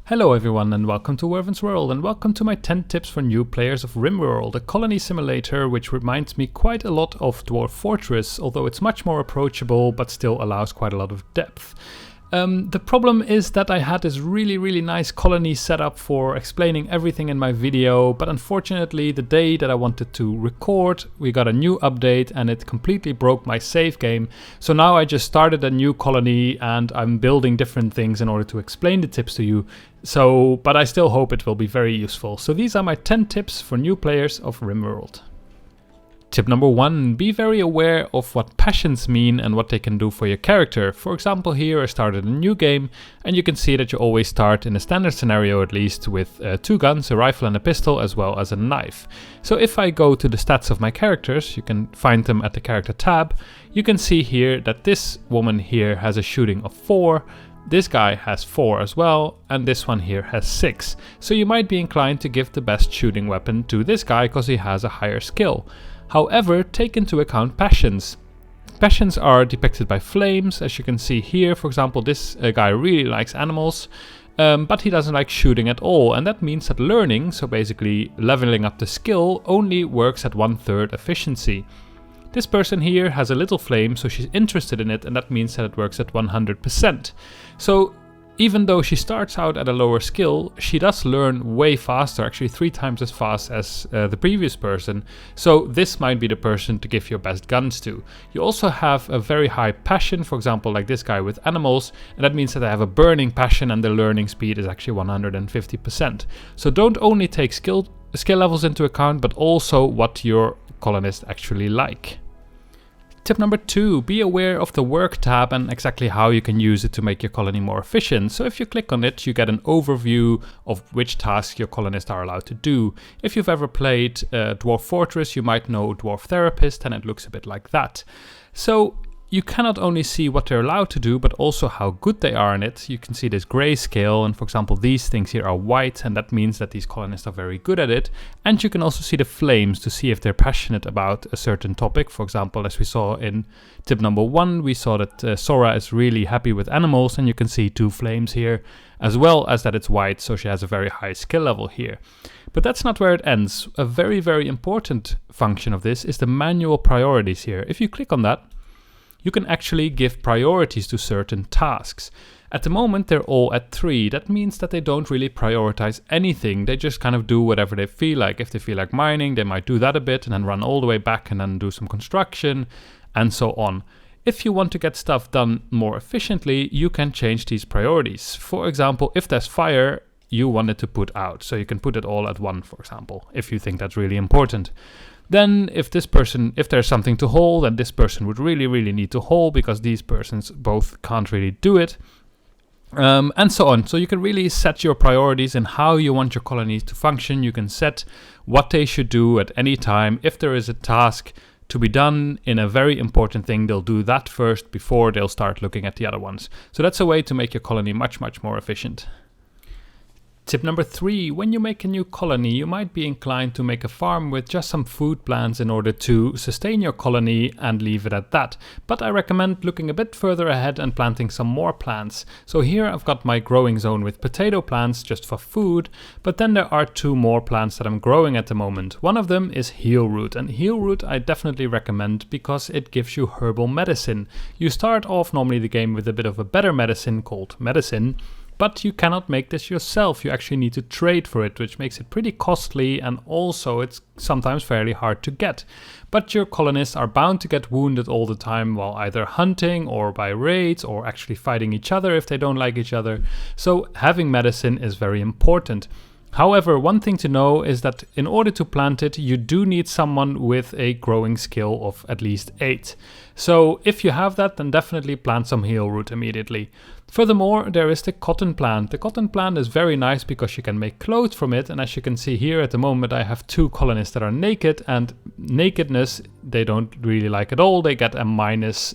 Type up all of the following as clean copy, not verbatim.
Hello everyone and welcome to Werven's World and welcome to my 10 tips for new players of Rimworld, a colony simulator which reminds me quite a lot of Dwarf Fortress, although it's much more approachable but still allows quite a lot of depth. The problem is that I had this really nice colony set up for explaining everything in my video, but unfortunately the day that I wanted to record we got a new update and it completely broke my save game. So now I just started a new colony and I'm building different things in order to explain the tips to you. But I still hope it will be very useful. So these are my 10 tips for new players of Rimworld. Tip number 1, be very aware of what passions mean and what they can do for your character. For example, here I started a new game and you can see that you always start in a standard scenario at least with 2 guns, a rifle and a pistol, as well as a knife. So if I go to the stats of my characters, you can find them at the character tab, you can see here that this woman here has a shooting of 4, this guy has 4 as well, and this one here has 6. So you might be inclined to give the best shooting weapon to this guy because he has a higher skill. However, take into account passions. Passions are depicted by flames, as you can see here. For example, this guy really likes animals, but he doesn't like shooting at all. And that means that learning, so basically leveling up the skill, only works at 1/3 efficiency. This person here has a little flame, so she's interested in it, and that means that it works at 100%. So even though she starts out at a lower skill, she does learn way faster, actually 3 times as fast as the previous person. So this might be the person to give your best guns to. You also have a very high passion, for example, like this guy with animals, and that means that they have a burning passion and the learning speed is actually 150%. So don't only take skill levels into account, but also what your colonists actually like. Tip number 2, be aware of the work tab and exactly how you can use it to make your colony more efficient. So if you click on it, you get an overview of which tasks your colonists are allowed to do. If you've ever played Dwarf Fortress, you might know Dwarf Therapist, and it looks a bit like that. So you cannot only see what they're allowed to do, but also how good they are in it. You can see this grayscale, and for example, these things here are white, and that means that these colonists are very good at it. And you can also see the flames to see if they're passionate about a certain topic. For example, as we saw in tip number 1, we saw that Sora is really happy with animals, and you can see 2 flames here, as well as that it's white, so she has a very high skill level here. But that's not where it ends. A very important function of this is the manual priorities here. If you click on that, you can actually give priorities to certain tasks. At the moment, they're all at 3. That means that they don't really prioritize anything. They just kind of do whatever they feel like. If they feel like mining, they might do that a bit and then run all the way back and then do some construction and so on. If you want to get stuff done more efficiently, you can change these priorities. For example, if there's fire, you want it to put out. So you can put it all at 1, for example, if you think that's really important. Then if there's something to haul, then this person would really need to haul because these persons both can't really do it. And so on. So you can really set your priorities and how you want your colonies to function. You can set what they should do at any time. If there is a task to be done in a very important thing, they'll do that first before they'll start looking at the other ones. So that's a way to make your colony much more efficient. Tip number 3, when you make a new colony, you might be inclined to make a farm with just some food plants in order to sustain your colony and leave it at that. But I recommend looking a bit further ahead and planting some more plants. So here I've got my growing zone with potato plants just for food, but then there are 2 more plants that I'm growing at the moment. One of them is heelroot, and heelroot I definitely recommend because it gives you herbal medicine. You start off normally the game with a bit of a better medicine called medicine, but you cannot make this yourself. You actually need to trade for it, which makes it pretty costly, and also it's sometimes fairly hard to get. But your colonists are bound to get wounded all the time while either hunting or by raids or actually fighting each other if they don't like each other. So having medicine is very important. However, one thing to know is that in order to plant it, you do need someone with a growing skill of at least 8. So if you have that, then definitely plant some heelroot immediately. Furthermore, there is the cotton plant. The cotton plant is very nice because you can make clothes from it. And as you can see here at the moment, I have 2 colonists that are naked, and nakedness they don't really like at all. They get a minus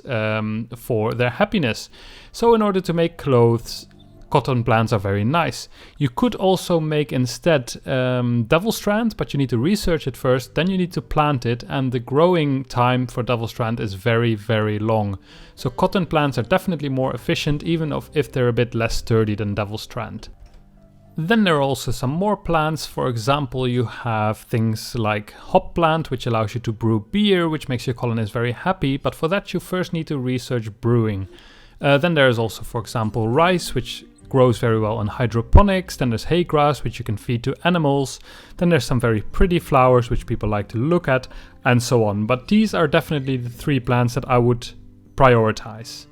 for their happiness. So in order to make clothes, cotton plants are very nice. You could also make instead devil strand, but you need to research it first, then you need to plant it, and the growing time for devil strand is very long. So cotton plants are definitely more efficient, even if they're a bit less sturdy than devil strand. Then there are also some more plants. For example, you have things like hop plant, which allows you to brew beer, which makes your colonists very happy. But for that, you first need to research brewing. Then there is also, for example, rice, which grows very well on hydroponics. Then there's hay grass, which you can feed to animals. Then there's some very pretty flowers, which people like to look at, and so on. But these are definitely the 3 plants that I would prioritize.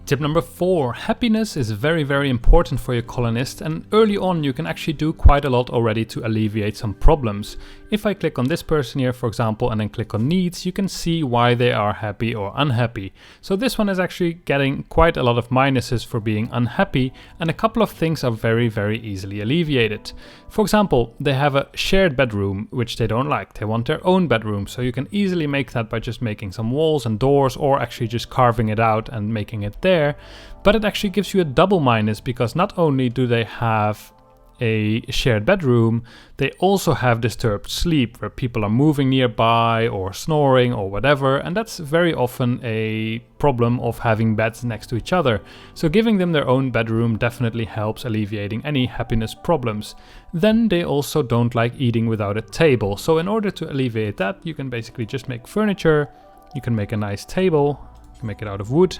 Tip number 4, happiness is very, very important for your colonist, and early on you can actually do quite a lot already to alleviate some problems. If I click on this person here, for example, and then click on needs, you can see why they are happy or unhappy. So this one is actually getting quite a lot of minuses for being unhappy, and a couple of things are very, very easily alleviated. For example, they have a shared bedroom, which they don't like. They want their own bedroom, so you can easily make that by just making some walls and doors, or actually just carving it out and making it there. But it actually gives you a double minus, because not only do they have a shared bedroom, they also have disturbed sleep, where people are moving nearby or snoring or whatever, and that's very often a problem of having beds next to each other. So giving them their own bedroom definitely helps alleviating any happiness problems. Then they also don't like eating without a table, so in order to alleviate that, you can basically just make furniture. You can make a nice table, you can make it out of wood,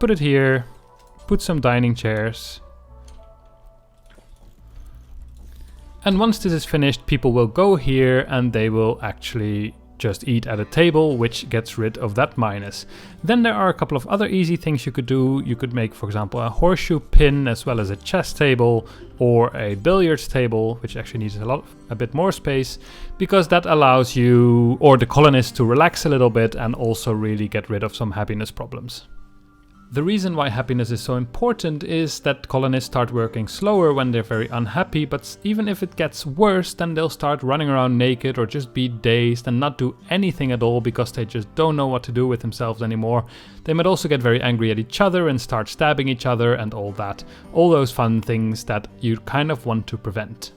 put it here, put some dining chairs. And once this is finished, people will go here and they will actually just eat at a table, which gets rid of that minus. Then there are a couple of other easy things you could do. You could make, for example, a horseshoe pin, as well as a chess table or a billiards table, which actually needs a bit more space, because that allows you or the colonists to relax a little bit and also really get rid of some happiness problems. The reason why happiness is so important is that colonists start working slower when they're very unhappy, but even if it gets worse, then they'll start running around naked or just be dazed and not do anything at all because they just don't know what to do with themselves anymore. They might also get very angry at each other and start stabbing each other and all that. All those fun things that you kind of want to prevent.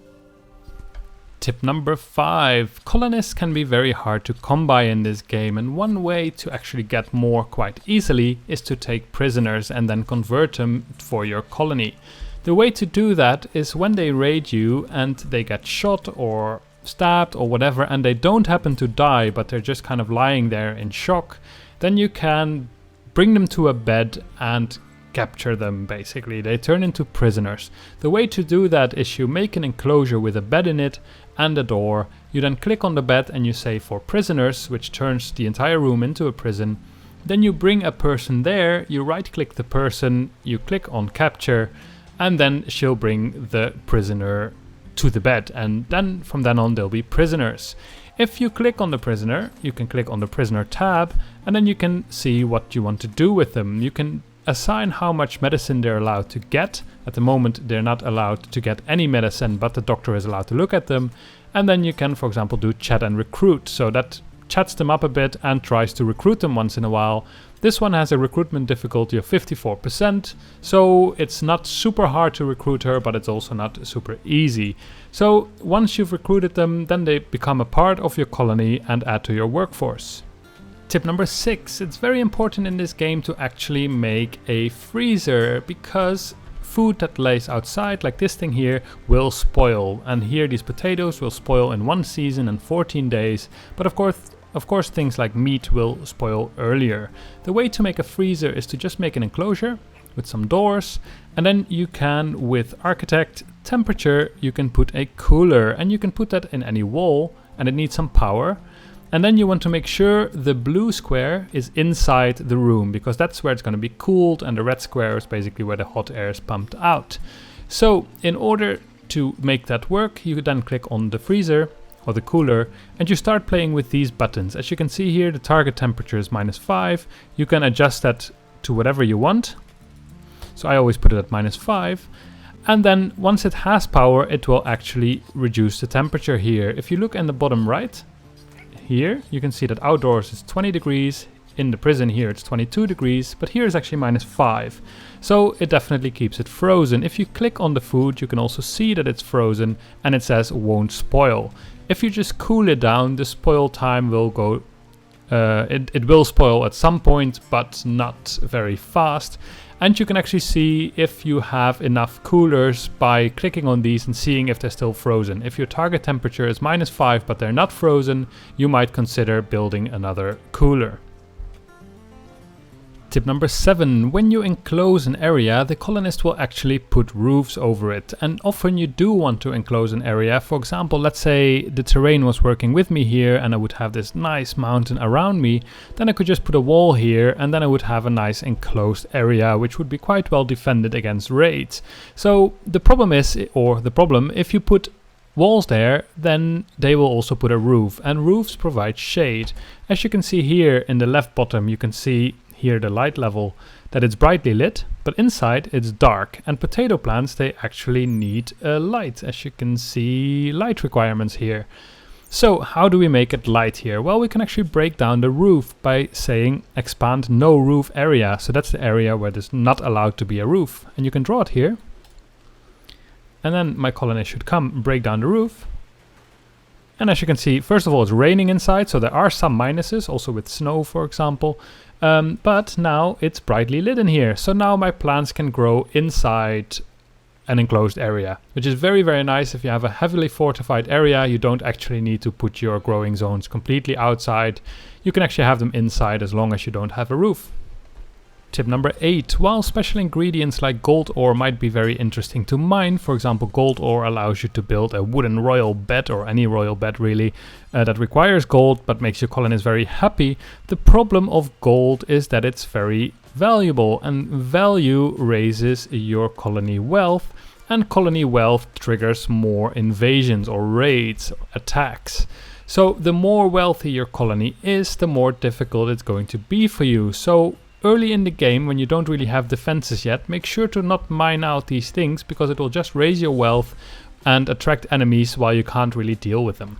Tip number 5. Colonists can be very hard to come by in this game, and one way to actually get more quite easily is to take prisoners and then convert them for your colony. The way to do that is when they raid you and they get shot or stabbed or whatever, and they don't happen to die but they're just kind of lying there in shock, then you can bring them to a bed and capture them. Basically, they turn into prisoners. The way to do that is you make an enclosure with a bed in it and a door. You then click on the bed and you say for prisoners, which turns the entire room into a prison. Then you bring a person there, you right click the person, you click on capture, and then she'll bring the prisoner to the bed, and then from then on they'll be prisoners. If you click on the prisoner, you can click on the prisoner tab, and then you can see what you want to do with them. You can assign how much medicine they're allowed to get. At the moment they're not allowed to get any medicine, but the doctor is allowed to look at them. And then you can, for example, do chat and recruit, so that chats them up a bit and tries to recruit them once in a while. This one has a recruitment difficulty of 54%, so it's not super hard to recruit her, but it's also not super easy. So once you've recruited them, then they become a part of your colony and add to your workforce. Tip number 6, it's very important in this game to actually make a freezer, because food that lays outside, like this thing here, will spoil. And here these potatoes will spoil in 1 season and 14 days, but of course things like meat will spoil earlier. The way to make a freezer is to just make an enclosure with some doors, and then you can, with architect temperature, you can put a cooler, and you can put that in any wall, and it needs some power. And then you want to make sure the blue square is inside the room, because that's where it's going to be cooled, and the red square is basically where the hot air is pumped out. So in order to make that work, you then click on the freezer or the cooler, and you start playing with these buttons. As you can see here, the target temperature is -5. You can adjust that to whatever you want. So I always put it at -5. And then once it has power, it will actually reduce the temperature here. If you look in the bottom right, here you can see that outdoors is 20 degrees, in the prison here it's 22 degrees, but here is actually -5. So it definitely keeps it frozen. If you click on the food, you can also see that it's frozen and it says won't spoil. If you just cool it down, the spoil time will go It will spoil at some point, but not very fast. And you can actually see if you have enough coolers by clicking on these and seeing if they're still frozen. If your target temperature is -5 but they're not frozen, you might consider building another cooler. Tip number 7. When you enclose an area, the colonist will actually put roofs over it. And often you do want to enclose an area. For example, let's say the terrain was working with me here and I would have this nice mountain around me. Then I could just put a wall here and then I would have a nice enclosed area which would be quite well defended against raids. So the problem is, if you put walls there, then they will also put a roof, and roofs provide shade. As you can see here in the left bottom, you can see here the light level, that it's brightly lit, but inside it's dark. And potato plants, they actually need light. As you can see, light requirements here. So how do we make it light here? Well, we can actually break down the roof by saying expand no roof area. So that's the area where there's not allowed to be a roof. And you can draw it here. And then my colonist should come and break down the roof. And as you can see, first of all, it's raining inside, so there are some minuses, also with snow, for example. But now it's brightly lit in here. So now my plants can grow inside an enclosed area, which is very, very nice. If you have a heavily fortified area, you don't actually need to put your growing zones completely outside. You can actually have them inside as long as you don't have a roof. Tip number 8. While special ingredients like gold ore might be very interesting to mine, for example, gold ore allows you to build a wooden royal bed, or any royal bed really, that requires gold but makes your colonists very happy. The problem of gold is that it's very valuable, and value raises your colony wealth, and colony wealth triggers more invasions or raids, attacks. So the more wealthy your colony is, the more difficult it's going to be for you. So early in the game, when you don't really have defenses yet, make sure to not mine out these things, because it will just raise your wealth and attract enemies while you can't really deal with them.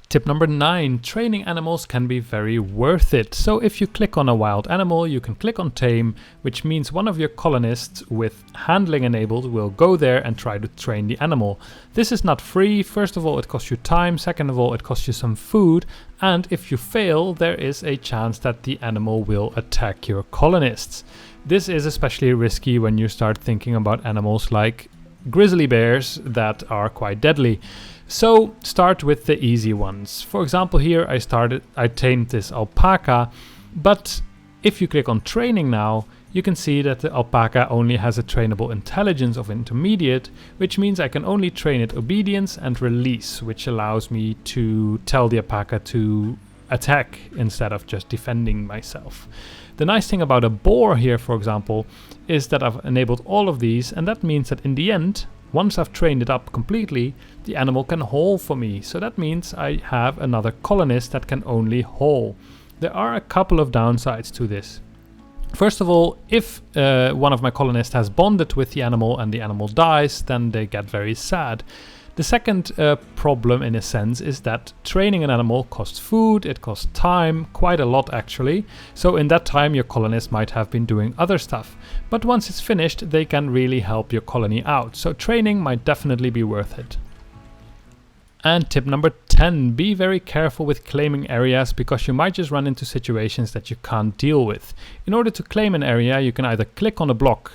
Tip number 9. Training animals can be very worth it. So if you click on a wild animal, you can click on tame, which means one of your colonists with handling enabled will go there and try to train the animal. This is not free. First of all, it costs you time. Second of all, it costs you some food. And if you fail, there is a chance that the animal will attack your colonists. This is especially risky when you start thinking about animals like grizzly bears that are quite deadly. So start with the easy ones. For example, here I tamed this alpaca, but if you click on training now, you can see that the alpaca only has a trainable intelligence of intermediate, which means I can only train it obedience and release, which allows me to tell the alpaca to attack instead of just defending myself. The nice thing about a boar here, for example, is that I've enabled all of these, and that means that in the end, once I've trained it up completely, the animal can haul for me. So that means I have another colonist that can only haul. There are a couple of downsides to this. First of all, if one of my colonists has bonded with the animal and the animal dies, then they get very sad. The second problem, in a sense, is that training an animal costs food, it costs time, quite a lot actually. So in that time your colonist might have been doing other stuff. But once it's finished, they can really help your colony out. So training might definitely be worth it. And tip number 10, be very careful with claiming areas, because you might just run into situations that you can't deal with. In order to claim an area, you can either click on a block,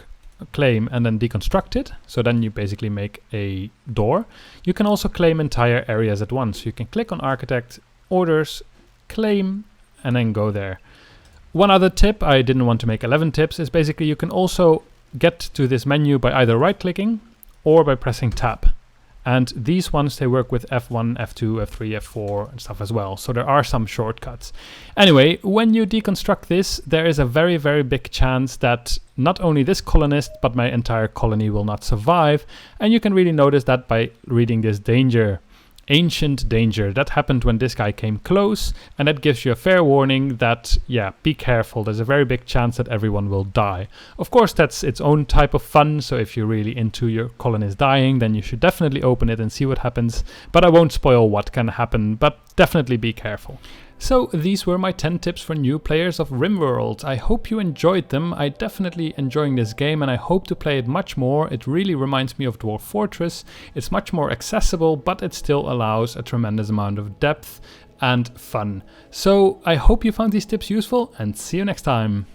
claim, and then deconstruct it. So then you basically make a door. You can also claim entire areas at once. You can click on architect, orders, claim, and then go there. One other tip, I didn't want to make 11 tips, is basically you can also get to this menu by either right clicking or by pressing tab. And these ones, they work with F1, F2, F3, F4 and stuff as well. So there are some shortcuts. Anyway, when you deconstruct this, there is a very, very big chance that not only this colonist, but my entire colony will not survive. And you can really notice that by reading this danger. Ancient danger. That happened when this guy came close, and that gives you a fair warning that, yeah, be careful. There's a very big chance that everyone will die. Of course, that's its own type of fun, so if you're really into your colonists dying, then you should definitely open it and see what happens. But I won't spoil what can happen, but definitely be careful. So these were my 10 tips for new players of Rimworld. I hope you enjoyed them. I'm definitely enjoying this game and I hope to play it much more. It really reminds me of Dwarf Fortress. It's much more accessible, but it still allows a tremendous amount of depth. and fun. So I hope you found these tips useful, and see you next time.